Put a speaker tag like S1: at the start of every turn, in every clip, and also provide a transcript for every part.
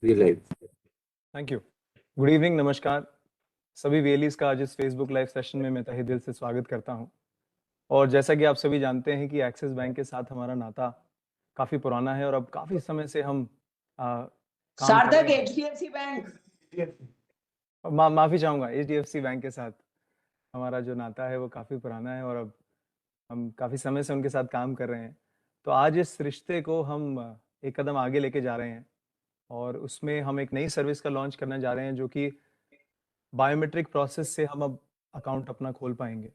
S1: Live.
S2: Thank you. Good evening, नमस्कार सभी वीएलईज का आज इस फेसबुक लाइव सेशन में मैं तहे दिल से स्वागत करता हूं। और जैसा कि आप सभी जानते हैं कि एक्सिस बैंक के साथ हमारा नाता काफ़ी पुराना है और अब काफ़ी समय से हम काम कर
S3: सार्थक
S2: रहे हैं।
S3: एचडीएफसी बैंक
S2: माफ़ी चाहूँगा, एचडीएफसी बैंक के साथ हमारा जो नाता है वो काफ़ी पुराना है और अब हम काफ़ी समय से उनके साथ काम कर रहे हैं। तो आज इस रिश्ते को हम एक कदम आगे लेके जा रहे हैं और उसमें हम एक नई सर्विस का लॉन्च करने जा रहे हैं जो कि बायोमेट्रिक प्रोसेस से हम अब अकाउंट अपना खोल पाएंगे।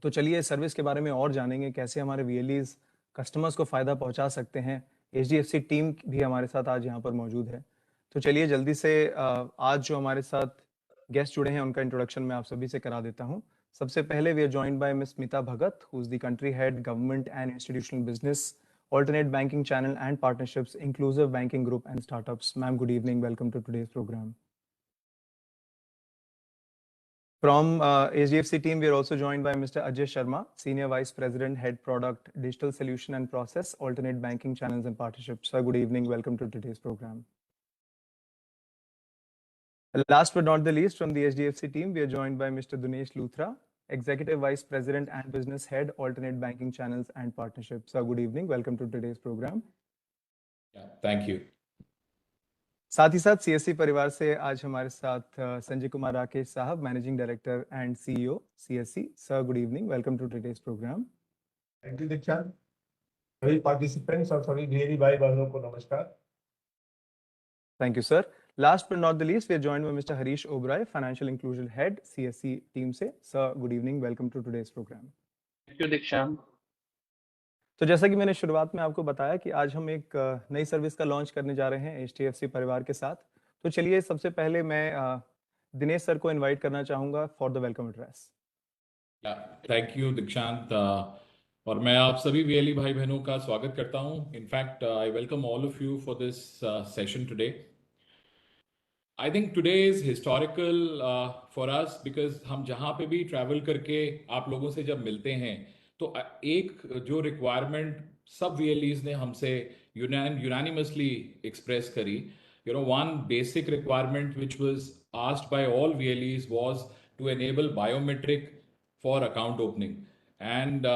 S2: तो चलिए सर्विस के बारे में और जानेंगे, कैसे हमारे वीएलईज कस्टमर्स को फ़ायदा पहुंचा सकते हैं। एचडीएफसी टीम भी हमारे साथ आज यहाँ पर मौजूद है। तो चलिए जल्दी से आज जो हमारे साथ गेस्ट जुड़े हैं उनका इंट्रोडक्शन मैं आप सभी से करा देता हूँ। सबसे पहले we are joined by miss Smita Bhagat, who is the country head government and institutional business, alternate banking channel and partnerships, inclusive banking group and startups. Ma'am, good evening. Welcome to today's program. From HDFC team, we are also joined by Mr. Ajay Sharma, Senior Vice President, Head Product, Digital Solution and Process, Alternate Banking Channels and Partnerships. Sir, good evening. Welcome to today's program. Last but not the least, from the HDFC team, we are joined by Mr. Dinesh Luthra, Executive Vice President and Business Head, Alternate Banking Channels and Partnerships. Sir, good evening. Welcome to today's program.
S4: Yeah, thank you.
S2: साथ ही साथ CSC परिवार से आज हमारे साथ संजय कुमार राकेश साहब, managing director and CEO CSC. Sir, good evening, welcome to today's programme.
S5: Thank you Dikshant. सभी participants और सभी वीएलई भाई बहनों को नमस्कार।
S2: Thank you sir. Last but not the least, we are joined by mister Harish Oberoi, financial inclusion head CSC team से। Sir, good evening, welcome to today's programme.
S6: Thank you Dikshant.
S2: तो जैसा कि मैंने शुरुआत में आपको बताया कि आज हम एक नई सर्विस का लॉन्च करने जा रहे हैं एचडीएफसी परिवार के साथ। तो चलिए सबसे पहले मैं दिनेश सर को इनवाइट करना चाहूंगा for the welcome address.
S4: Thank you दीक्षांत। और मैं आप सभी वीएलई भाई बहनों का स्वागत करता हूं। In fact I welcome all of you for this session today. I think today is historical for us because हम जहां पे भी ट्रैवल करके आप लोगों से जब मिलते हैं तो एक जो रिक्वायरमेंट सब वीएलईज ने हमसे यूनानिमसली एक्सप्रेस करी, you know, one basic requirement which was asked by all VLEs was to enable biometric for account opening. And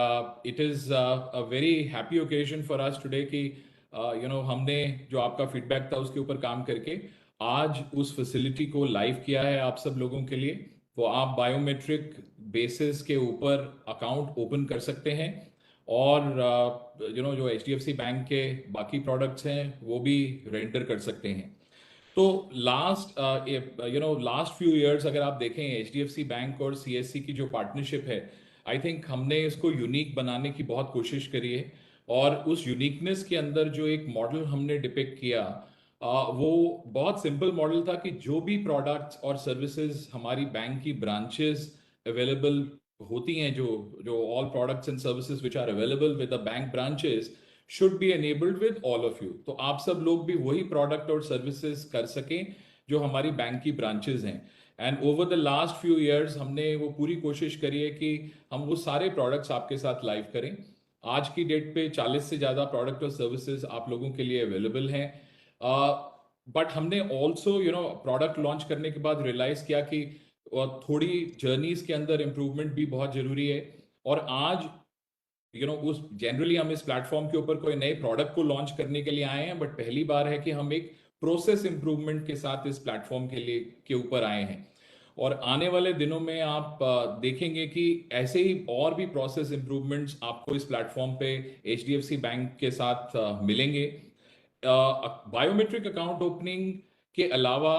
S4: it is a very happy occasion for us today कि हमने जो आपका feedback था उसके ऊपर काम करके आज उस फैसिलिटी को लाइव किया है आप सब लोगों के लिए। वो आप बायोमेट्रिक बेसिस के ऊपर अकाउंट ओपन कर सकते हैं और जो HDFC बैंक के बाकी प्रोडक्ट्स हैं वो भी रेंडर कर सकते हैं। तो लास्ट फ्यू इयर्स अगर आप देखें HDFC बैंक और CSC की जो पार्टनरशिप है, आई थिंक हमने इसको यूनिक बनाने की बहुत कोशिश करी है। और उस यूनिकनेस के अंदर जो एक मॉडल हमने डिपिक्ट किया वो बहुत सिंपल मॉडल था कि जो भी प्रोडक्ट्स और सर्विसेज हमारी बैंक की ब्रांचेस अवेलेबल होती हैं, जो all products and services which are available with the bank branches should be enabled with all of you। तो आप सब लोग भी वही प्रोडक्ट और सर्विसेज कर सकें जो हमारी बैंक की ब्रांचेज हैं। And over the last few years हमने वो पूरी कोशिश करी है कि हम वो सारे प्रोडक्ट्स आपके साथ लाइव करें। आज की डेट पे 40 से ज़्यादा प्रोडक्ट और सर्विसेज आप लोगों के लिए अवेलेबल हैं। बट हमने ऑल्सो प्रोडक्ट लॉन्च करने के बाद रियलाइज किया कि थोड़ी जर्नीज के अंदर इम्प्रूवमेंट भी बहुत ज़रूरी है। और आज उस जनरली हम इस प्लेटफॉर्म के ऊपर कोई नए प्रोडक्ट को लॉन्च करने के लिए आए हैं, बट पहली बार है कि हम एक प्रोसेस इंप्रूवमेंट के साथ इस प्लेटफॉर्म के ऊपर आए हैं। और आने वाले दिनों में आप देखेंगे कि ऐसे ही और भी प्रोसेस इंप्रूवमेंट्स आपको इस प्लेटफॉर्म पे HDFC बैंक के साथ मिलेंगे। बायोमेट्रिक अकाउंट ओपनिंग के अलावा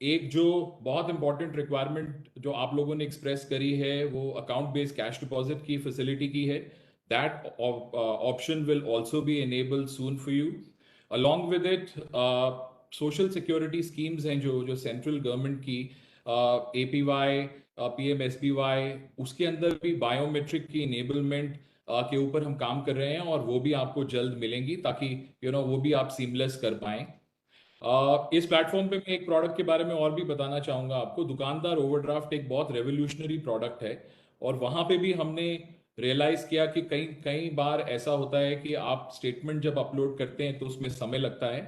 S4: एक जो बहुत इंपॉर्टेंट रिक्वायरमेंट जो आप लोगों ने एक्सप्रेस करी है वो अकाउंट बेस्ड कैश डिपॉजिट की फैसिलिटी की है। That option will also be enabled soon for you। along with it social security schemes हैं जो सेंट्रल गवर्नमेंट की APY PMSBY, उसके अंदर भी बायोमेट्रिक की इनेबलमेंट के ऊपर हम काम कर रहे हैं और वो भी आपको जल्द मिलेंगी ताकि वो भी आप सीमलेस कर पाएं। इस प्लेटफॉर्म पे मैं एक प्रोडक्ट के बारे में और भी बताना चाहूँगा आपको। दुकानदार ओवरड्राफ्ट एक बहुत रेवोल्यूशनरी प्रोडक्ट है और वहाँ पे भी हमने रियलाइज किया कि कई बार ऐसा होता है कि आप स्टेटमेंट जब अपलोड करते हैं तो उसमें समय लगता है।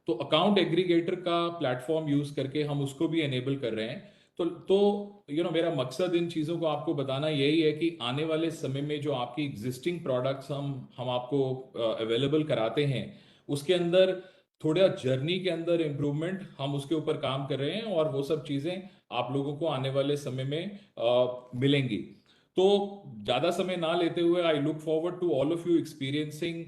S4: तो अकाउंट एग्रीगेटर का प्लेटफॉर्म यूज करके हम उसको भी एनेबल कर रहे हैं। तो मेरा मकसद इन चीज़ों को आपको बताना यही है कि आने वाले समय में जो आपकी एग्जिस्टिंग प्रोडक्ट्स हम आपको अवेलेबल कराते हैं, उसके अंदर थोड़ा जर्नी के अंदर इम्प्रूवमेंट हम उसके ऊपर काम कर रहे हैं, और वो सब चीज़ें आप लोगों को आने वाले समय में मिलेंगी। तो ज़्यादा समय ना लेते हुए, I look forward to all of you experiencing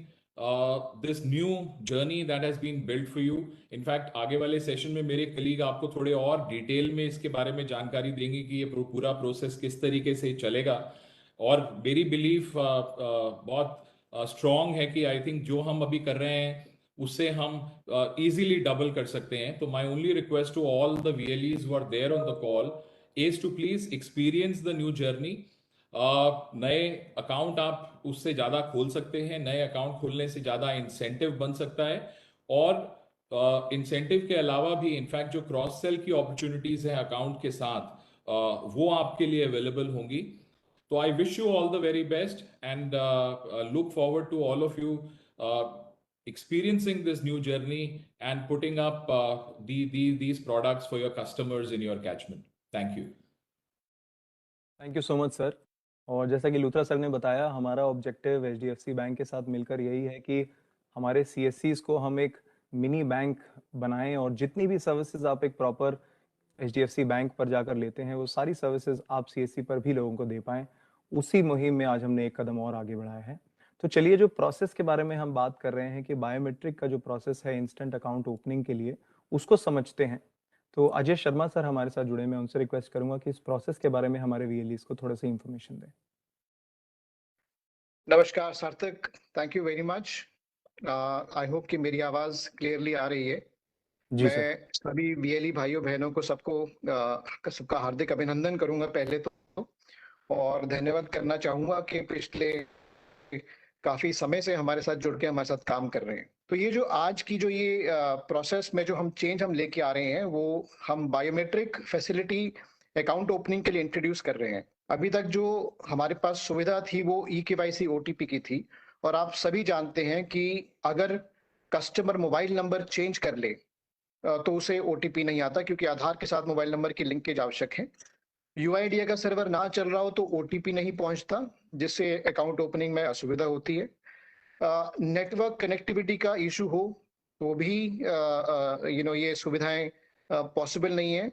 S4: this new journey that has been built for you. In fact आगे वाले सेशन में मेरे कलीग आपको थोड़े और डिटेल में इसके बारे में जानकारी देंगे कि ये पूरा प्रोसेस किस तरीके से चलेगा। और मेरी बिलीफ बहुत स्ट्रॉन्ग है कि आई थिंक जो हम अभी कर रहे हैं उससे हम इजीली डबल कर सकते हैं। तो my only request to all the VLEs who are there on the call is to please experience the new journey. नए अकाउंट आप उससे ज़्यादा खोल सकते हैं, नए अकाउंट खोलने से ज़्यादा इंसेंटिव बन सकता है, और इंसेंटिव के अलावा भी इनफैक्ट जो क्रॉस सेल की अपॉर्चुनिटीज़ हैं अकाउंट के साथ, वो आपके लिए अवेलेबल होंगी। तो I wish you all the very best and look forward to all of you experiencing this new journey and putting up these products for your customers in your catchment. Thank you.
S2: Thank you so much sir. और जैसा कि Luthra sir ने बताया, हमारा objective HDFC bank के साथ मिलकर यही है कि हमारे CSCs को हम एक मिनी बैंक बनाएं, और जितनी भी सर्विसेज आप एक प्रॉपर HDFC बैंक पर जाकर लेते हैं, वो सारी सर्विसेज आप CSC पर भी लोगों को दे पाएं। उसी मुहिम में आज हमने एक कदम और आगे बढ़ाया है। तो चलिए, जो प्रोसेस के बारे में हम बात कर रहे हैं कि बायोमेट्रिक का जो प्रोसेस है इंस्टेंट अकाउंट ओपनिंग के लिए, उसको समझते हैं। तो अजय शर्मा सर हमारे साथ जुड़े, मैं उनसे रिक्वेस्ट करूंगा कि इस प्रोसेस के बारे में हमारे VLEs को थोड़ा सा इंफॉर्मेशन दें।
S3: नमस्कार सार्थक, thank you very much. I hope कि मेरी आवाज क्लियरली आ रही है।
S2: जी सर।
S3: मैं सभी VLE भाइयों बहनों को सबका हार्दिक अभिनंदन करूंगा पहले तो, और धन्यवाद करना चाहूंगा कि पिछले काफी समय से हमारे साथ जुड़ के हमारे साथ काम कर रहे हैं। तो ये जो आज की जो ये प्रोसेस में जो हम चेंज लेके आ रहे हैं, वो हम बायोमेट्रिक फैसिलिटी अकाउंट ओपनिंग के लिए इंट्रोड्यूस कर रहे हैं। अभी तक जो हमारे पास सुविधा थी वो eKYC OTP की थी, और आप सभी जानते हैं कि अगर कस्टमर मोबाइल नंबर चेंज कर ले तो उसे OTP नहीं आता, क्योंकि आधार के साथ मोबाइल नंबर की लिंकेज आवश्यक है। UID अगर सर्वर ना चल रहा हो तो OTP नहीं पहुंचता, जिससे अकाउंट ओपनिंग में असुविधा होती है। नेटवर्क कनेक्टिविटी का इशू हो तो भी ये सुविधाएं पॉसिबल नहीं है।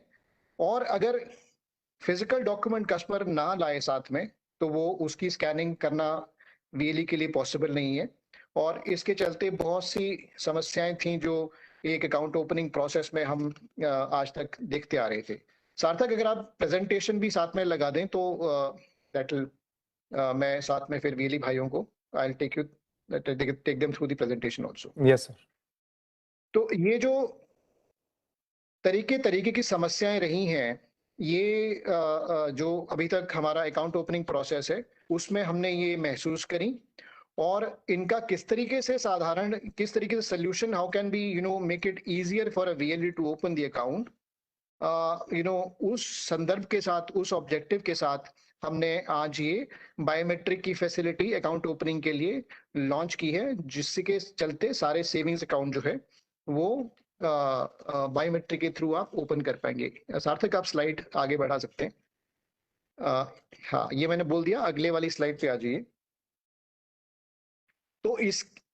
S3: और अगर फिजिकल डॉक्यूमेंट कस्टमर ना लाए साथ में, तो वो उसकी स्कैनिंग करना VLE के लिए पॉसिबल नहीं है। और इसके चलते बहुत सी समस्याएं थी जो एक अकाउंट ओपनिंग प्रोसेस में हम आज तक देखते आ रहे थे। सार्थक, अगर आप प्रेजेंटेशन भी साथ में लगा दें तो मैं साथ में फिर VLE भाइयों को I take them through the presentation also.
S2: Yes sir.
S3: तो ये जो तरीके की समस्याएं रही हैं, ये जो अभी तक हमारा अकाउंट ओपनिंग प्रोसेस है उसमें हमने ये महसूस करी, और इनका किस तरीके से solution, how can be make it easier for a VLE to open the account, उस संदर्भ के साथ, उस ऑब्जेक्टिव के साथ हमने आज ये बायोमेट्रिक की फैसिलिटी अकाउंट ओपनिंग के लिए लॉन्च की है, जिसके चलते सारे सेविंग्स अकाउंट जो है वो बायोमेट्रिक के थ्रू आप ओपन कर पाएंगे। सार्थक, आप स्लाइड आगे बढ़ा सकते हैं। हाँ, ये मैंने बोल दिया, अगले वाली स्लाइड पे आ जाइए। तो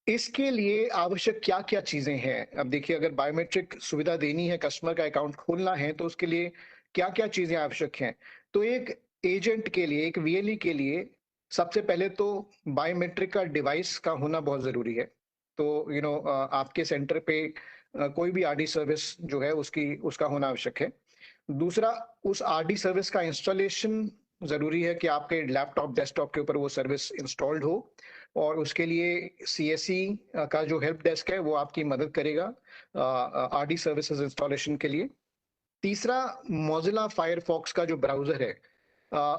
S3: इसके लिए आवश्यक क्या क्या चीजें हैं? अब देखिए, अगर बायोमेट्रिक सुविधा देनी है, कस्टमर का अकाउंट खोलना है, तो उसके लिए क्या क्या चीजें आवश्यक हैं? तो एक एजेंट के लिए, एक VLE के लिए सबसे पहले तो बायोमेट्रिक का डिवाइस का होना बहुत जरूरी है। तो आपके सेंटर पे कोई भी RD सर्विस जो है उसका होना आवश्यक है। दूसरा, उस RD सर्विस का इंस्टॉलेशन जरूरी है कि आपके लैपटॉप, डेस्कटॉप के ऊपर वो सर्विस इंस्टॉल्ड हो, और उसके लिए CSE का जो हेल्प डेस्क है वो आपकी मदद करेगा RD सर्विसेज इंस्टॉलेशन के लिए। तीसरा, मोजिला फायरफॉक्स का जो ब्राउजर है,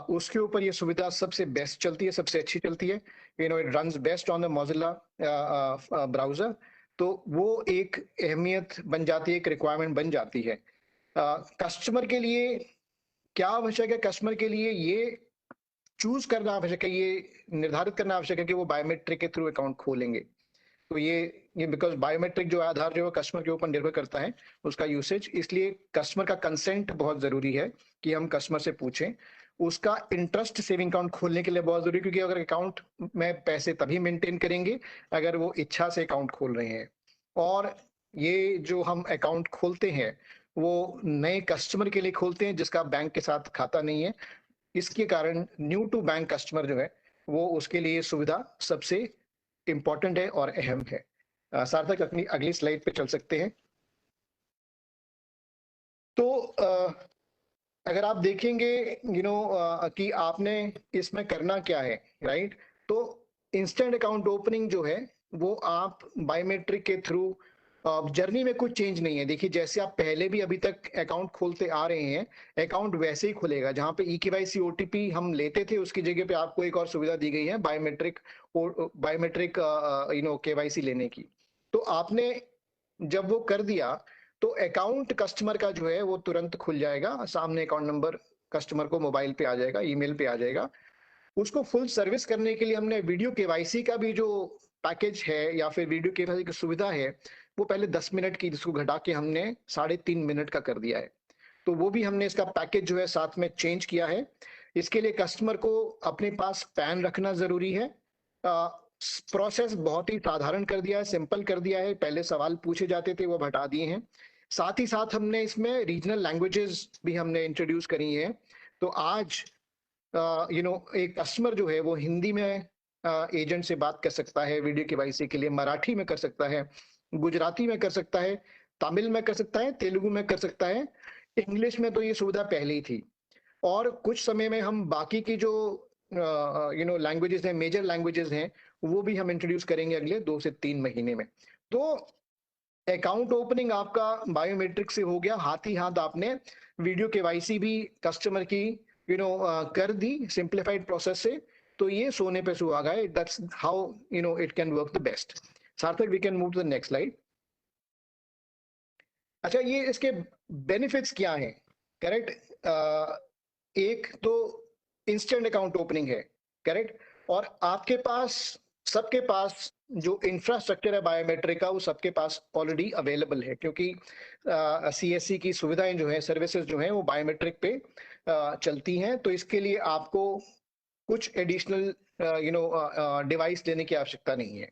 S3: उसके ऊपर ये सुविधा सबसे बेस्ट चलती है, सबसे अच्छी चलती है। It runs best on the Mozilla browser. तो वो एक अहमियत बन जाती है, एक रिक्वायरमेंट बन जाती है। कस्टमर के लिए क्या आवश्यक है? कस्टमर के लिए ये चूज करना आवश्यक है, ये निर्धारित करना आवश्यक है कि वो बायोमेट्रिक के थ्रू अकाउंट खोलेंगे। तो ये बिकॉज बायोमेट्रिक जो आधार जो है कस्टमर के ऊपर निर्भर करता है उसका यूसेज, इसलिए कस्टमर का कंसेंट बहुत जरूरी है कि हम कस्टमर से पूछें। उसका इंटरेस्ट सेविंग अकाउंट खोलने के लिए बहुत जरूरी, क्योंकि अगर अकाउंट में पैसे तभी मेंटेन करेंगे अगर वो इच्छा से अकाउंट खोल रहे हैं। और ये जो हम अकाउंट खोलते हैं वो नए कस्टमर के लिए खोलते हैं जिसका बैंक के साथ खाता नहीं है। इसके कारण न्यू टू बैंक कस्टमर जो है वो उसके लिए सुविधा सबसे इंपॉर्टेंट है और अहम है। सार्थक अपनी अगली स्लाइड पे चल सकते हैं। तो अगर आप देखेंगे कि आपने इसमें करना क्या है, राइट? तो इंस्टेंट अकाउंट ओपनिंग जो है वो आप बायोमेट्रिक के थ्रू, जर्नी में कुछ चेंज नहीं है। देखिए जैसे आप पहले भी अभी तक अकाउंट खोलते आ रहे हैं, अकाउंट वैसे ही खुलेगा। जहां पे eKYC OTP हम लेते थे उसकी जगह पे आपको एक और सुविधा दी गई है बायोमेट्रिक KYC लेने की। तो आपने जब वो कर दिया तो अकाउंट कस्टमर का जो है वो तुरंत खुल जाएगा, सामने अकाउंट नंबर कस्टमर को मोबाइल पे आ जाएगा, ईमेल पे आ जाएगा। उसको फुल सर्विस करने के लिए हमने वीडियो KYC का भी जो पैकेज है या फिर वीडियो KYC की सुविधा है वो पहले 10 मिनट की, जिसको घटा के हमने 3.5 मिनट का कर दिया है। तो वो भी हमने इसका पैकेज जो है साथ में चेंज किया है। इसके लिए कस्टमर को अपने पास पैन रखना जरूरी है। प्रोसेस बहुत ही साधारण कर दिया है, सिंपल कर दिया है। पहले सवाल पूछे जाते थे वो हटा दिए हैं। साथ ही साथ हमने इसमें रीजनल लैंग्वेजेस भी हमने इंट्रोड्यूस करी है। तो आज एक कस्टमर जो है वो हिंदी में एजेंट से बात कर सकता है वीडियो KYC के लिए, मराठी में कर सकता है, गुजराती में कर सकता है, तमिल में कर सकता है, तेलुगु में कर सकता है। इंग्लिश में तो ये सुविधा पहले ही थी। और कुछ समय में हम बाकी की जो लैंग्वेजेस हैं, मेजर लैंग्वेजेस हैं, वो भी हम इंट्रोड्यूस करेंगे अगले 2 से 3 महीने में। तो अकाउंट ओपनिंग आपका बायोमेट्रिक से हो गया, हाथ ही हाथ आपने वीडियो KYC भी कस्टमर की कर दी सिंप्लीफाइड प्रोसेस से। तो ये सोने पे सुहागा है। That's how it can work the best. Sarthak, we can move to the next slide. अच्छा, ये इसके बेनिफिट्स क्या हैं? करेक्ट, एक तो इंस्टेंट अकाउंट ओपनिंग है, करेक्ट। और आपके पास, सबके पास जो इंफ्रास्ट्रक्चर है बायोमेट्रिक का वो सबके पास ऑलरेडी अवेलेबल है, क्योंकि CSC की सुविधाएं जो है, सर्विसेज जो है वो बायोमेट्रिक पे चलती हैं। तो इसके लिए आपको कुछ एडिशनल डिवाइस लेने की आवश्यकता नहीं है।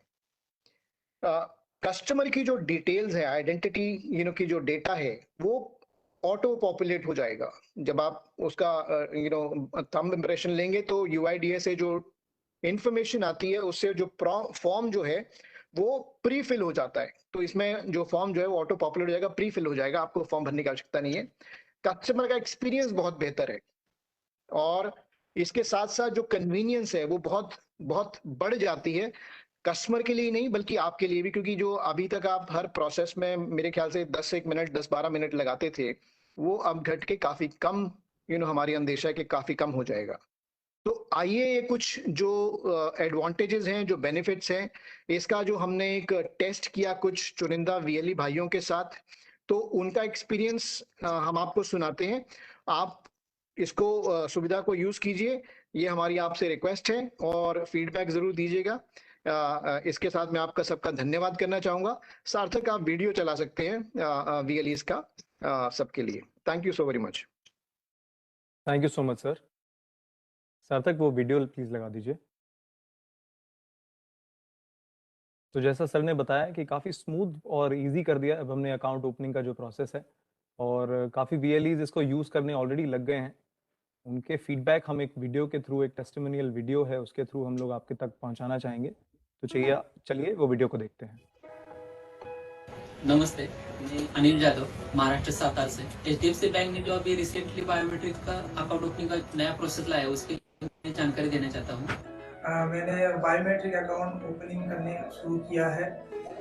S3: कस्टमर की जो डिटेल्स है, आइडेंटिटी की जो डेटा है वो ऑटो पॉपुलेट हो जाएगा। जब आप उसका थंब इंप्रेशन लेंगे तो UIDAI से जो इंफॉर्मेशन आती है उससे जो फॉर्म जो है वो प्री फिल हो जाता है। तो इसमें जो फॉर्म जो है वो ऑटो पॉपुलेट हो जाएगा, प्री फिल हो जाएगा, आपको फॉर्म भरने की आवश्यकता नहीं है। कस्टमर का एक्सपीरियंस बहुत बेहतर है और इसके साथ साथ जो कन्वीनियंस है वो बहुत बहुत बढ़ जाती है, कस्टमर के लिए नहीं बल्कि आपके लिए भी। क्योंकि जो अभी तक आप हर प्रोसेस में मेरे ख्याल से 10-12 मिनट लगाते थे, वो अब घट के काफी कम, हमारी अंदेशा के काफी कम हो जाएगा। तो आइए ये कुछ जो एडवांटेजेस हैं, जो बेनिफिट्स हैं, इसका जो हमने एक टेस्ट किया कुछ चुनिंदा VLE भाइयों के साथ, तो उनका एक्सपीरियंस हम आपको सुनाते हैं। आप इसको सुविधा को यूज कीजिए, ये हमारी आपसे रिक्वेस्ट है, और फीडबैक जरूर दीजिएगा। इसके साथ मैं आपका सबका धन्यवाद करना चाहूंगा। सार्थक, आप वीडियो चला सकते हैं VLEs का सबके लिए। Thank you so very much.
S2: Thank you so much sir. सार्थक, वो वीडियो प्लीज लगा दीजिए। तो जैसा सर ने बताया कि काफ़ी स्मूथ और इजी कर दिया अब हमने अकाउंट ओपनिंग का जो प्रोसेस है, और काफ़ी VLEs इसको यूज़ करने ऑलरेडी लग गए हैं। उनके फीडबैक हम एक वीडियो के थ्रू, एक टेस्टिमोनियल वीडियो है उसके थ्रू हम लोग आपके तक पहुंचाना चाहेंगे। तो चलिए वो वीडियो को देखते हैं।
S1: नमस्ते, मैं अनिल जादव, महाराष्ट्र सातारा से। HDFC बैंक ने जो अभी रिसेंटली बायोमेट्रिक का अकाउंट ओपनिंग का नया प्रोसेस लाया है उसकी जानकारी देना चाहता हूँ।
S6: मैंने बायोमेट्रिक अकाउंट ओपनिंग करने शुरू किया है।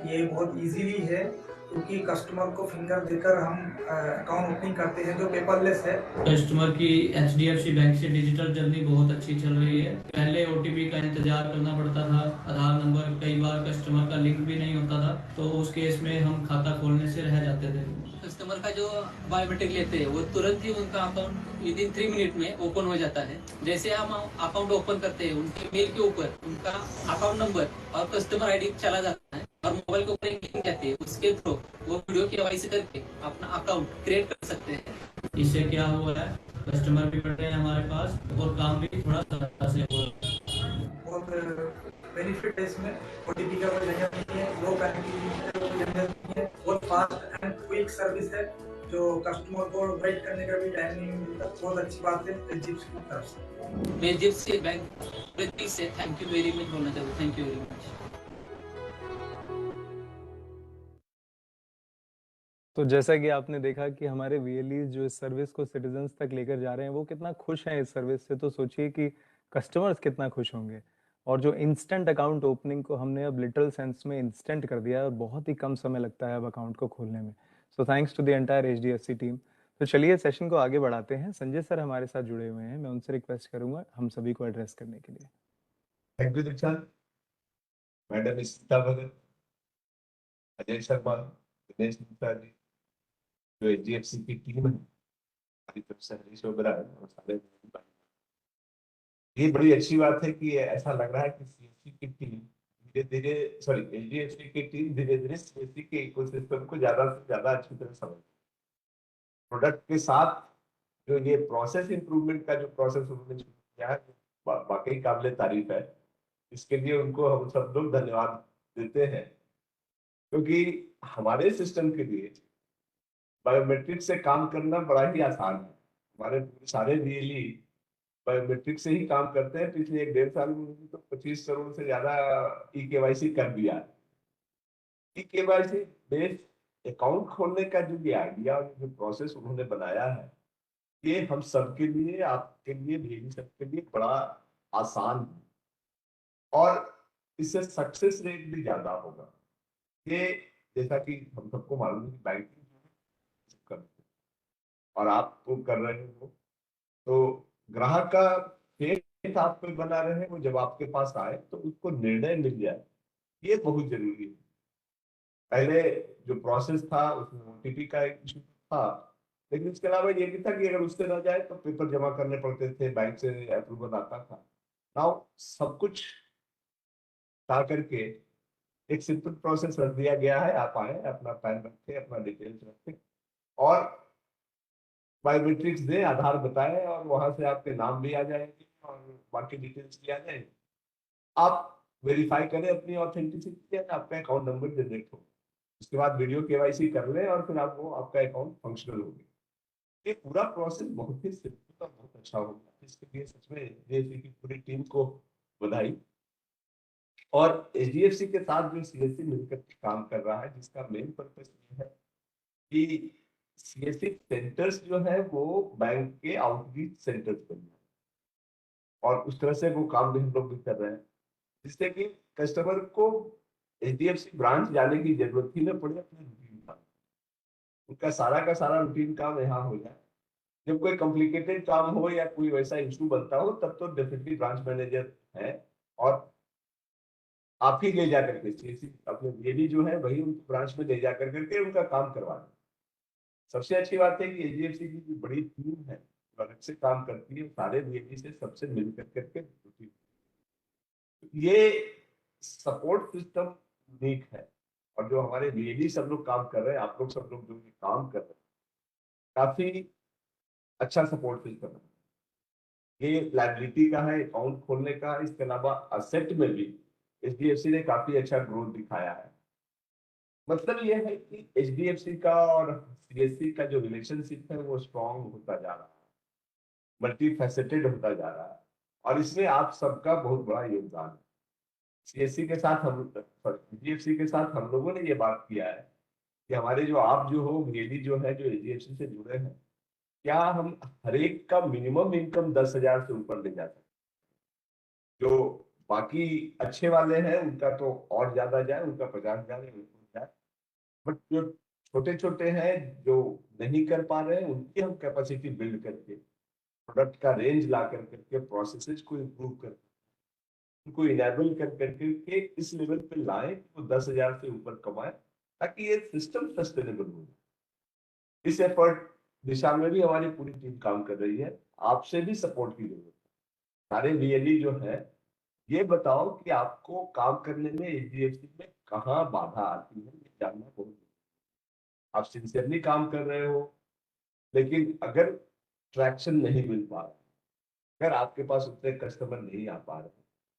S6: ये बहुत इजीली है क्योंकि कस्टमर को फिंगर देकर हम अकाउंट ओपनिंग करते हैं जो पेपरलेस है।
S1: कस्टमर की HDFC बैंक से डिजिटल जर्नी बहुत अच्छी चल रही है। पहले OTP का इंतजार करना पड़ता था, आधार नंबर, कई बार कस्टमर का लिंक भी नहीं होता था, तो उस केस में हम खाता खोलने से रह जाते थे। कस्टमर का जो बायोमेट्रिक लेते हैं वो तुरंत ही उनका अकाउंट विदिन 3 मिनट में ओपन हो जाता है। जैसे हम अकाउंट ओपन करते हैं, उनके मेल के ऊपर उनका अकाउंट नंबर और कस्टमर ID चला जाता है। और मोबाइल के ऊपर एक लिंक रहती है, उसके थ्रू वो वीडियो केवाईसी करके अपना अकाउंट क्रिएट कर सकते हैं। इससे क्या हुआ है, कस्टमर भी बढ़ रहे हैं हमारे पास और काम भी थोड़ा सरलता से हो रहा है।
S6: बहुत बेनिफिट है इसमें, ओटीपी का कोई झंझट नहीं है, लो कनेक्टिविटी का कोई झंझट नहीं है, बहुत फास्ट एंड क्विक सर्विस है, जो कस्टमर को वेट करने का भी टाइम नहीं मिलता। बहुत अच्छी बात है एचडीएफसी की तरफ से।
S1: मैं एचडीएफसी बैंक से थैंक यू वेरी मच बोलना चाहता हूँ। Thank you very much.
S2: तो जैसा कि आपने देखा कि हमारे वीएलईज जो इस सर्विस को सिटीजन्स तक लेकर जा रहे हैं वो कितना खुश हैं इस सर्विस से, तो सोचिए कि कस्टमर्स कितना खुश होंगे। और जो इंस्टेंट अकाउंट ओपनिंग को हमने अब लिटरल सेंस में इंस्टेंट कर दिया है और बहुत ही कम समय लगता है अब अकाउंट को खोलने में। So thanks to the entire HDFC team. तो चलिए सेशन को आगे बढ़ाते हैं। संजय सर हमारे साथ जुड़े हुए हैं, मैं उनसे रिक्वेस्ट करूंगा हम सभी को एड्रेस करने के लिए।
S5: थैंक यू दीक्षांत, मैडम स्मिता भगत, अजय शर्मा, दिनेश गुप्ता जी, जो एचडीएफसी की टीम है, हमारी तरफ से हरीश ओबरा और सारे भाई। ये बड़ी अच्छी बात है कि ऐसा लग रहा है कि सीएससी की टीम धीरे धीरे, सॉरी एचडीएफसी की टीम धीरे धीरे सीएससी के इकोसिस्टम को ज्यादा से ज्यादा अच्छी तरह समझ, प्रोडक्ट के साथ जो ये प्रोसेस इंप्रूवमेंट का जो प्रोसेस उन्होंने शुरू किया है, वाकई काबिले तारीफ है। इसके लिए उनको हम सब लोग धन्यवाद देते हैं, क्योंकि हमारे सिस्टम के लिए बायोमेट्रिक से काम करना बड़ा ही आसान है। हमारे सारे बीएलई बायोमेट्रिक से ही काम करते हैं। पिछले 1.5 साल में तो 25 करोड़ से ज्यादा ई केवाईसी कर दिया। ई केवाईसी बेस्ड अकाउंट खोलने का जो ये आइडिया और जो प्रोसेस उन्होंने बनाया है, ये हम सबके लिए, आपके लिए, मेरी सबके लिए बड़ा आसान है और इससे सक्सेस रेट भी ज्यादा होगा। ये जैसा कि हम सबको मालूम है कि बैंकिंग करते हैं और आप तो कर रहे हो, तो ग्राहक का फेथ आप पे बना रहे, वो जब आपके पास आए तो उसको निर्णय मिल जाए, ये बहुत जरूरी है। पहले जो प्रोसेस था उसमें ओटीपी का एक इशू था, लेकिन इसके अलावा ये भी था कि अगर उससे ना जाए तो पेपर जमा करने पड़ते थे, बैंक से अप्रूवल आता था। नाउ सब कुछ ला करके एक सिंपल प्रोसेस रख दिया गया है। आप आए, अपना पैन रखें, अपना डिटेल्स रखें और बायोमेट्रिक्स दें, आधार बताएं और वहां से आपके नाम भी आ जाएंगे और बाकी डिटेल्स भी आ जाएंगे। आप वेरीफाई करें अपनी ऑथेंटिसिटी, आपका अकाउंट नंबर जनरेट हो, उसके बाद वीडियो केवाईसी कर लें और फिर आप वो आपका अकाउंट फंक्शनल हो गया। ये पूरा प्रोसेस बहुत ही सिंपल और बहुत अच्छा हो गया। इसके लिए सच में एचडीएफसी की पूरी टीम को बधाई। और एचडीएफसी के साथ जो सीएससी मिलकर काम कर रहा है, जिसका मेन पर्पस ये है कि सीएससी सेंटर्स जो है वो बैंक के आउटरीच सेंटर्स बन जाए, और उस तरह से वो काम भी हम लोग भी कर रहे हैं, जिससे कि कस्टमर को एचडीएफसी ब्रांच जाने की जरूरत ही न पड़े। अपने रूटीन काम, उनका सारा का सारा रूटीन काम यहाँ हो जाए। जब कोई कॉम्प्लिकेटेड काम हो या कोई वैसा इशू बनता हो, तब तो डेफिनेटली ब्रांच मैनेजर है और आप ही ले जाकर के सीएससी अपने बीएलई जो है वही उनको ब्रांच में ले जाकर करके उनका काम करवा दें। सबसे अच्छी बात है कि एचडीएफसी की जो बड़ी टीम है अलग से काम करती है, सारे बीएलई से सबसे मिल करके ये सपोर्ट सिस्टम यूनिक है। और जो हमारे बीएलई सब लोग काम कर रहे हैं, आप लोग सब लोग जो ये काम कर रहे हैं, काफी अच्छा सपोर्ट सिस्टम है। ये लाइबिलिटी का है, अकाउंट खोलने का, इसके अलावा असेट में भी एचडीएफसी ने काफी अच्छा ग्रोथ दिखाया है। मतलब ये है कि एचडीएफसी का और सीएससी का जो रिलेशनशिप है वो स्ट्रॉन्ग होता जा रहा है, मल्टी फैसेटेड होता जा रहा है, और इसमें आप सबका बहुत बड़ा योगदान है। सीएससी के साथ हम, एचडीएफसी के साथ हम लोगों ने ये बात किया है कि हमारे जो आप जो हो मेरी जो है, जो एचडीएफसी से जुड़े हैं, क्या हम हर एक का मिनिमम इनकम 10,000 से ऊपर ले जा सकते। जो बाकी अच्छे वाले हैं उनका तो और ज्यादा जाए, उनका 50,000 जाए, बट जो छोटे छोटे हैं जो नहीं कर पा रहे हैं, उनकी हम कैपेसिटी बिल्ड करके प्रोडक्ट का रेंज ला करके प्रोसेसेस को इम्प्रूव करके उनको इनेबल कर करके के इस लेवल पे लाए कि वो 10,000 से ऊपर कमाए, ताकि ये सिस्टम सस्टेनेबल हो। इस एफर्ट दिशा में भी हमारी पूरी टीम काम कर रही है। आपसे भी सपोर्ट की जरूरत है। सारे बीएलई जो है ये बताओ कि आपको काम करने में एचडीएफसी में कहाँ बाधा आती है, ये जानना बहुत जरूरी है। आप सिंसियरली काम कर रहे हो, लेकिन अगर ट्रैक्शन नहीं मिल पा रहा, अगर आपके पास उतने कस्टमर नहीं आ पा रहे,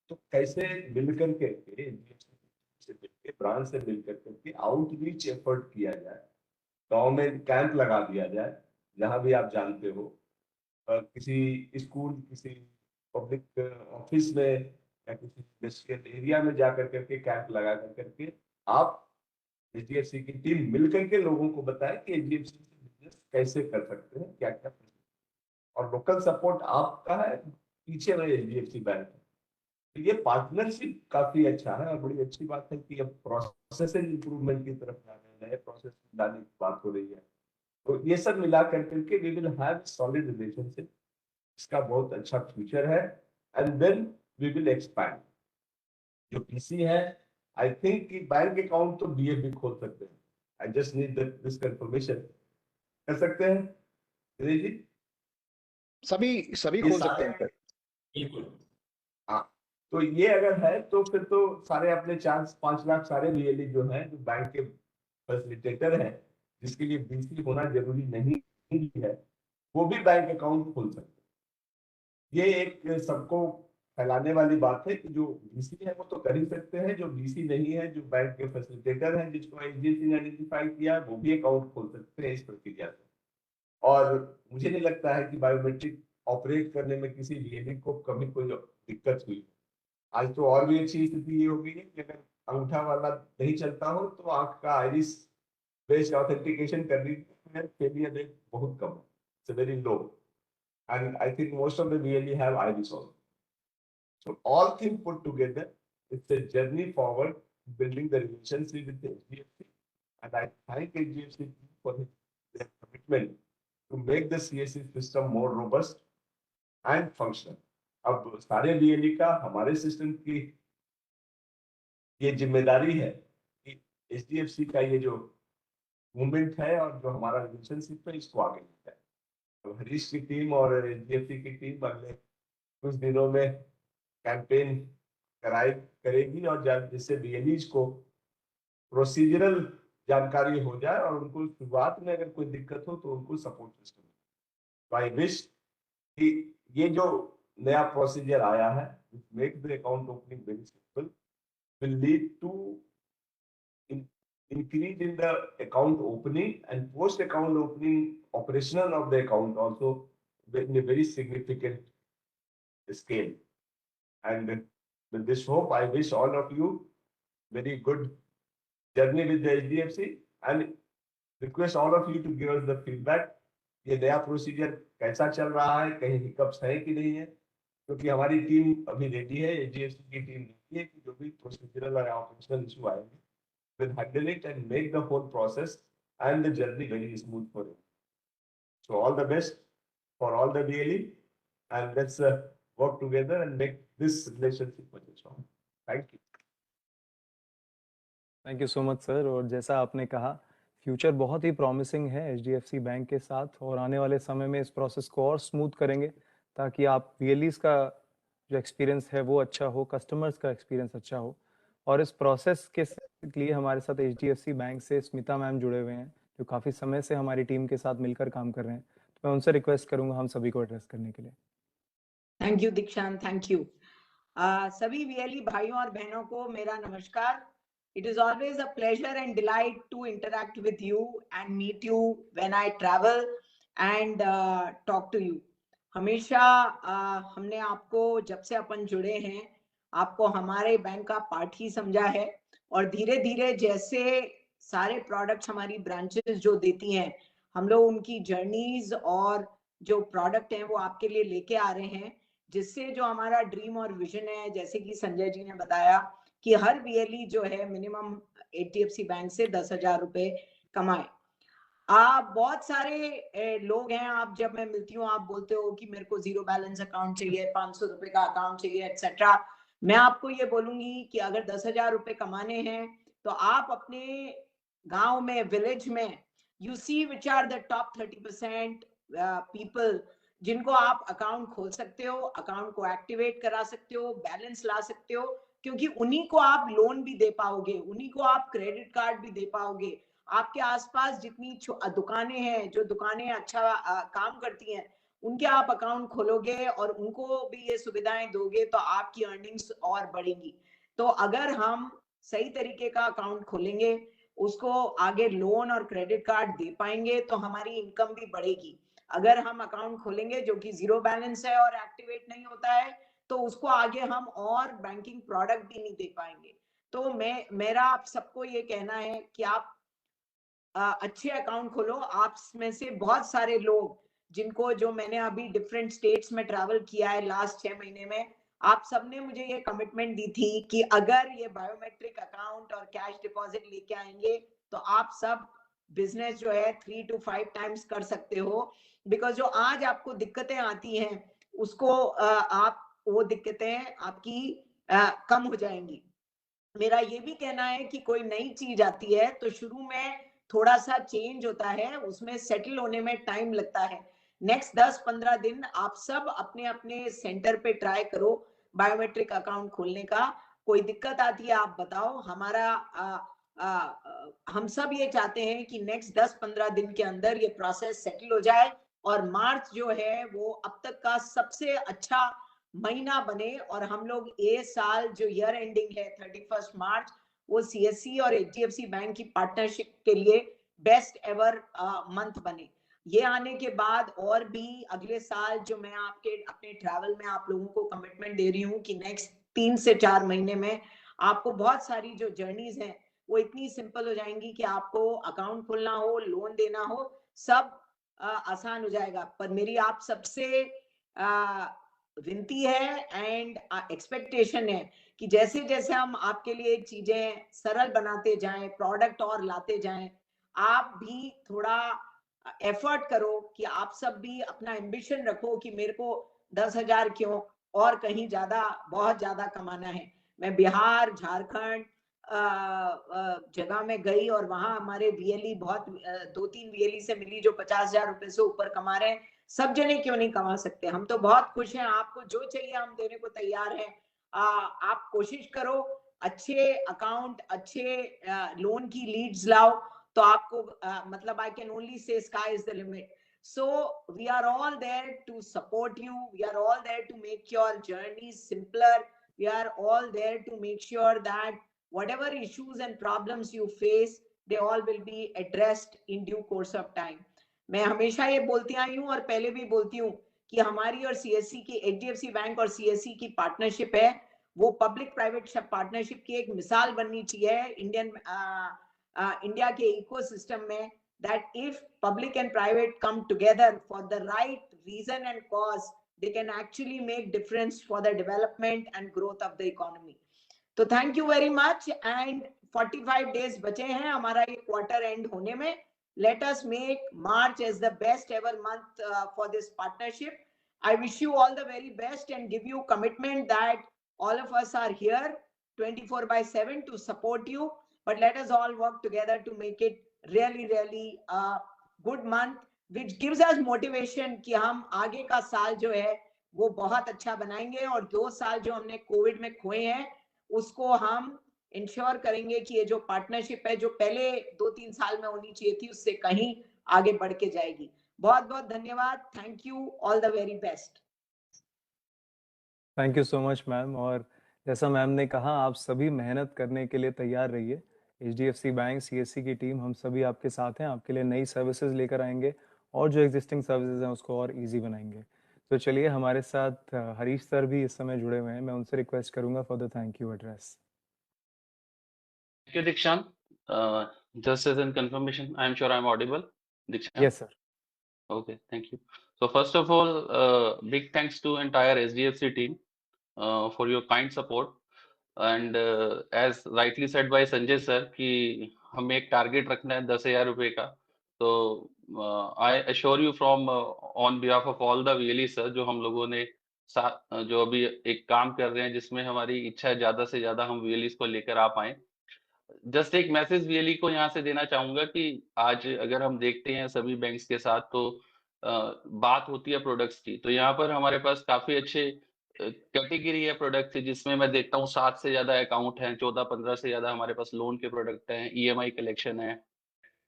S5: तो कैसे मिल करके एचडीएफसी से मिलकर, ब्रांच से मिल करके आउटरीच एफर्ट किया जाए, गांव में कैंप लगा दिया जाए, जहां भी आप जानते हो, किसी स्कूल, किसी पब्लिक ऑफिस में या किसी इंडस्ट्रियल एरिया में जाकर करके कैंप लगा करके आप एचडीएफसी की टीम मिल करके लोगों को बताए कि एचडीएफसी से बिजनेस कैसे कर सकते हैं, क्या क्या, और लोकल सपोर्ट आपका है, पीछे में एचडीएफसी बैंक है। तो ये पार्टनरशिप काफी अच्छा है और बड़ी अच्छी बात है कि अब प्रोसेस इंप्रूवमेंट की तरफ जा रहे हैं, नए प्रोसेस लाने की बात हो रही है। तो ये सब मिला करके we will have solid relationship, इसका बहुत अच्छा फ्यूचर है, and then we will expand. जो पीसी है, आई थिंक कि बैंक अकाउंट तो बीए भी खोल सकते हैं, I just need this confirmation. कर सकते हैं दिनेश जी?
S3: सभी सभी
S5: ये
S3: खोल सकते हैं
S5: सारे,
S3: सर।
S4: बिल्कुल।
S5: हाँ, तो ये अगर है तो फिर तो सारे अपने 4-5 लाख सारे बीएलई जो है, जो बैंक के फैसिलिटेटर है, जिसके लिए बीसी होना जरूरी नहीं है, वो भी बैंक अकाउंट खोल सकते हैं। ये एक सबको फैलाने वाली बात है कि जो बीसी है वो तो कर ही सकते हैं, जो बीसी नहीं है, जो बैंक के फैसिलिटेटर हैं, जिसको एचडीएफसी ने आइडेंटिफाई किया, वो भी अकाउंट खोल सकते हैं इस प्रक्रिया से। और मुझे नहीं लगता है कि बायोमेट्रिक ऑपरेट करने में किसी बीएलई को कभी कोई दिक्कत हुई। आज तो और भी अच्छी स्थिति ये हो गई है कि अगर अंगूठा वाला नहीं चलता हो तो आंख का आइरिस बेस्ड ऑथेंटिकेशन करने में फेलियर रेट बहुत कम है, it's very low, and I think most of the BLE have iris also. So all things put together, it's a journey forward, building the relationship with the HDFC, and I thank HDFC for their commitment to make the CSC system more robust and functional. अब सारे BLE का हमारे system की ये जिम्मेदारी है कि HDFC का ये जो मूवमेंट है और जो हमारा रिलेशनशिप है, इसको आगे ले जाए। अब हरीश की टीम और एचडीएफसी की टीम अगले कुछ दिनों में कैंपेन करेगी, और जिससे बीएलईज को प्रोसीजरल जानकारी हो जाए और उनको शुरुआत में अगर कोई दिक्कत हो तो उनको सपोर्ट सिस्टम। आई विश कि ये जो नया प्रोसीजर आया है, make the account opening very simple, will lead to increase in the account opening and post account opening operational of the account also in a very significant scale. And with this hope, I wish all of you very good journey with the HDFC and request all of you to give us the feedback. ये नया procedure कैसा चल रहा है, कहीं hiccups है कि नहीं है, क्योंकि हमारी टीम अभी रेडी है, एचडीएफसी की टीम रेडी है कि जो भी प्रोसीजरल और ऑपरेशनल इशू आएंगे, we'll handle it and make the whole process and the journey very smooth for you. So all the best for all the BLE, and let's work together and make this relationship much strong. Thank you.
S2: Thank you so much sir. और जैसा आपने कहा, future बहुत ही promising है HDFC bank के साथ, और आने वाले समय में इस प्रोसेस को और स्मूथ करेंगे ताकि आप बीएलईज का जो एक्सपीरियंस है वो अच्छा हो, कस्टमर्स का एक्सपीरियंस अच्छा हो। और इस प्रोसेस के लिए हमारे साथ एचडीएफसी बैंक से स्मिता मैम जुड़े हुए हैं, जो काफ़ी समय से हमारी टीम के साथ मिलकर काम कर रहे हैं। तो मैं उनसे रिक्वेस्ट करूंगा हम सभी को एड्रेस करने के लिए।
S7: थैंक यू दीक्षांत, थैंक यू। सभी वीएलई भाइयों और बहनों को मेरा नमस्कार। It is always a pleasure and delight to interact with you and meet you when I travel and talk to you. हमेशा हमने आपको, जब से अपन जुड़े हैं, आपको हमारे बैंक का पार्ट ही समझा है, और धीरे धीरे जैसे सारे प्रोडक्ट्स हमारी ब्रांचेस जो देती हैं, हम लोग उनकी जर्नीज और जो प्रोडक्ट हैं वो आपके लिए लेके आ रहे हैं, जिससे जो हमारा ड्रीम और विजन है, जैसे कि संजय जी ने बताया कि हर बीएलई जो है मिनिमम एचडीएफसी बैंक से 10,000 रुपए कमाए। आप बहुत सारे लोग हैं, आप जब मैं मिलती हूँ आप बोलते हो कि मेरे को 0 बैलेंस अकाउंट चाहिए, 500 रुपए का अकाउंट चाहिए, एक्सेट्रा। मैं आपको ये बोलूंगी कि अगर 10,000 रुपए कमाने हैं तो आप अपने गांव में, विलेज में, you see which are the top 30% people जिनको आप अकाउंट खोल सकते हो, अकाउंट को एक्टिवेट करा सकते हो, बैलेंस ला सकते हो, क्योंकि उन्हीं को आप लोन भी दे पाओगे, उन्हीं को आप क्रेडिट कार्ड भी दे पाओगे। आपके आसपास जितनी दुकानें हैं, जो दुकानें अच्छा काम करती हैं, उनके आप अकाउंट खोलोगे और उनको भी ये सुविधाएं दोगे तो आपकी अर्निंग्स और बढ़ेंगी। तो अगर हम सही तरीके का अकाउंट खोलेंगे, उसको आगे लोन और क्रेडिट कार्ड दे पाएंगे, तो हमारी इनकम भी बढ़ेगी। अगर हम अकाउंट खोलेंगे जो कि जीरो बैलेंस है और एक्टिवेट नहीं होता है, तो उसको आगे हम और बैंकिंग प्रोडक्ट भी नहीं दे पाएंगे। तो मेरा आप सबको ये कहना है कि आप अच्छे अकाउंट खोलो। आप में से बहुत सारे लोग जिनको, जो मैंने अभी डिफरेंट स्टेट्स में ट्रैवल किया है लास्ट 6 महीने में, आप सबने मुझे ये कमिटमेंट दी थी कि अगर ये बायोमेट्रिक अकाउंट और कैश डिपॉजिट लेके आएंगे तो आप सब बिजनेस जो है 3 to 5 टाइम्स कर सकते हो। बिकॉज जो आज आपको दिक्कतें आती हैं, उसको आप वो दिक्कतें आपकी कम हो जाएंगी। मेरा ये भी कहना है कि कोई नई चीज आती है तो शुरू में थोड़ा सा चेंज होता है, उसमें सेटल होने में टाइम लगता है। नेक्स्ट 10-15 दिन आप सब अपने अपने सेंटर पे ट्राई करो बायोमेट्रिक अकाउंट खोलने का। कोई दिक्कत आती है आप बताओ। हम सब ये चाहते हैं कि नेक्स्ट 10-15 दिन के अंदर ये प्रोसेस सेटल हो जाए और मार्च जो है वो अब तक का सबसे अच्छा महीना बने और हम लोग ये साल जो ईयर एंडिंग है 31 मार्च, वो सीएससी और एचडीएफसी बैंक की पार्टनरशिप के लिए बेस्ट एवर मंथ बने। ये आने के बाद और भी अगले साल जो मैं आपके अपने ट्रैवल में आप लोगों को कमिटमेंट दे रही हूँ कि नेक्स्ट 3 से 4 महीने में आपको बहुत सारी जो जर्नीज हैं वो इतनी सिंपल हो जाएंगी कि आपको अकाउंट खोलना हो, लोन देना हो, सब आसान हो जाएगा। पर मेरी आप सबसे विनती है एंड एक्सपेक्टेशन है कि जैसे जैसे हम आपके लिए चीजें सरल बनाते जाएं, प्रोडक्ट और लाते जाएं, आप भी थोड़ा एफर्ट करो कि आप सब भी अपना एम्बिशन रखो कि मेरे को 10,000 क्यों, और कहीं ज्यादा, बहुत ज्यादा कमाना है। मैं बिहार, झारखंड जगह में गई और वहां हमारे वीएलई बहुत 2-3 वीएलई से मिली जो 50,000 रुपए से ऊपर कमा रहे हैं। सब जने क्यों नहीं कमा सकते? हम तो बहुत खुश हैं, आपको जो चाहिए हम देने को तैयार हैं। आप कोशिश करो, अच्छे अकाउंट, अच्छे लोन की लीड्स लाओ, तो आपको मतलब I can only say sky is the limit. So we are all there to support you. We are all there to make your journey simpler. We are all there to make sure that whatever issues and problems you face, they all will be addressed in due course of time. मैं हमेशा ये बोलती आई हूँ और पहले भी बोलती हूँ कि हमारी और सीएससी की, एचडीएफसी बैंक और सीएससी की पार्टनरशिप है, वो पब्लिक प्राइवेट पार्टनरशिप की एक मिसाल बननी चाहिए इंडिया के इकोसिस्टम में, that if public and private come together for the right reason and cause, they can actually make difference for the development and growth of the economy. तो thank you very much and 45 days बचे हैं हमारा ये quarter end होने में. Let us make March as the best ever month for this partnership. I wish you all the very best and give you commitment that all of us are here 24/7 to support you. But let us all work together to make it really a good month, which gives us motivation कि हम आगे का साल जो है वो बहुत अच्छा बनाएंगे और 2 साल जो हमने कोविड में खोए हैं उसको हम इंश्योर करेंगे कि ये जो पार्टनरशिप है जो पहले 2-3 साल में होनी चाहिए थी उससे कहीं आगे बढ़ के जाएगी. बहुत बहुत धन्यवाद. Thank you. All the very best.
S2: Thank you so much ma'am. और जैसा मैम ने कहा, आप सभी मेहनत करने के लिए तैयार रहिए. एचडीएफसी बैंक, सीएससी की टीम, हम सभी आपके साथ हैं. आपके लिए नई सर्विसेज लेकर आएंगे और जो एग्जिस्टिंग सर्विसेज हैं उसको और इजी बनाएंगे. तो चलिए, हमारे साथ हरीश सर भी इस समय जुड़े हुए हैं. मैं उनसे रिक्वेस्ट करूंगा for the thank you address.
S8: Thank you, Dikshant. Just as in confirmation, I am sure I am audible. Dikshant?
S2: Yes, sir.
S8: Okay, thank you. So first of all, big thanks to entire SDFC team for your kind support. And as rightly said by Sanjay sir कि हमें एक target रखना है 10,000 रुपए का. तो I assure you from on behalf of all the VLE sir जो हम लोगों ने जो अभी एक काम कर रहे हैं जिसमें हमारी इच्छा है ज्यादा से ज्यादा हम VLEs को लेकर आ पाए. जस्ट एक मैसेज वीएलई को यहाँ से देना चाहूंगा कि आज अगर हम देखते हैं सभी बैंक्स के साथ तो बात होती है प्रोडक्ट्स की, तो यहाँ पर हमारे पास काफी अच्छे कैटेगरी है प्रोडक्ट की, जिसमें मैं देखता हूँ 7 से ज्यादा अकाउंट हैं, 14-15 से ज्यादा हमारे पास लोन के प्रोडक्ट हैं, EMI कलेक्शन है,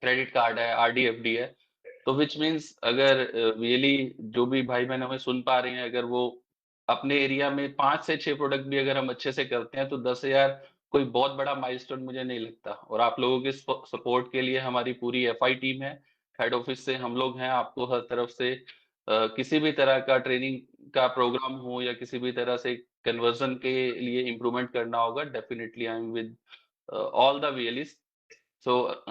S8: क्रेडिट कार्ड है, RD FD है। तो विच मीन्स अगर रियली जो भी भाई बहन हमें सुन पा रहे हैं, अगर वो अपने एरिया में 5 से 6 प्रोडक्ट भी अगर हम अच्छे से करते हैं तो 10,000 कोई बहुत बड़ा माइलस्टोन मुझे नहीं लगता। और आप लोगों के सपोर्ट के लिए हमारी पूरी FI टीम है, हेड ऑफिस से हम लोग हैं, आपको हर तरफ से किसी भी तरह का ट्रेनिंग का प्रोग्राम हो या किसी भी तरह से कन्वर्जन के लिए इम्प्रूवमेंट करना होगा, definitely I am with all the VLEs। So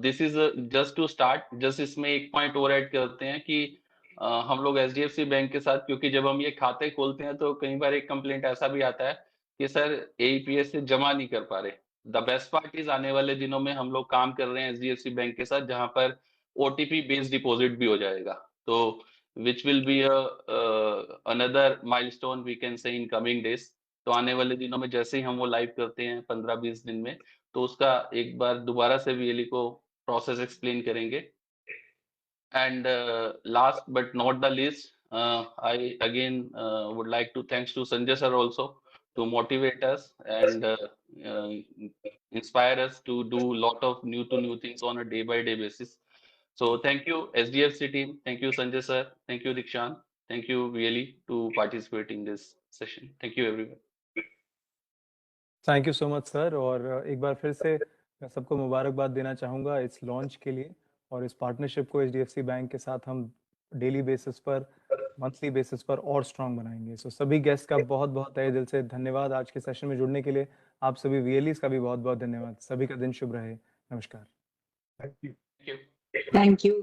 S8: this is just to start. Just इसमें एक पॉइंट और ऐड करते हैं कि हम लोग HDFC बैंक के साथ, क्योंकि जब हम ये खाते खोलते हैं तो कई बार एक कंप्लेंट ऐसा भी आता है कि सर AEPS से जमा नहीं कर पा रहे। द बेस्ट पार्ट इज आने वाले दिनों में हम लोग काम कर रहे हैं HDFC बैंक के साथ, जहां पर OTP बेस्ड डिपॉजिट भी हो जाएगा। तो which will be another milestone we can say in coming days. तो आने वाले दिनों में जैसे ही हम वो लाइव करते हैं 15-20 दिन में, तो उसका एक बार दोबारा से VLE को प्रोसेस एक्सप्लेन करेंगे। And last but not the least, I again would like to thanks to Sanjay sir also to motivate us and uh, inspire us to do lot of new things on a day-by-day basis. So thank you SDFC team, thank you Sanjay sir, thank you Dikshant, thank you VLE to participate in this session. Thank you everyone.
S2: Thank you so much sir. और एक बार फिर से मैं सबको मुबारकबाद देना चाहूँगा इस लॉन्च के लिए और इस पार्टनरशिप को HDFC बैंक के साथ हम डेली बेसिस पर, मंथली बेसिस पर और स्ट्रांग बनाएंगे। सो सभी गेस्ट का बहुत बहुत तहे दिल से धन्यवाद आज के सेशन में जुड़ने के लिए। आप सभी VLEs का भी बहुत बहुत धन्यवाद। सभी का दिन शुभ रहे। नमस्कार।
S5: Thank you.
S8: Thank you.
S7: Thank you.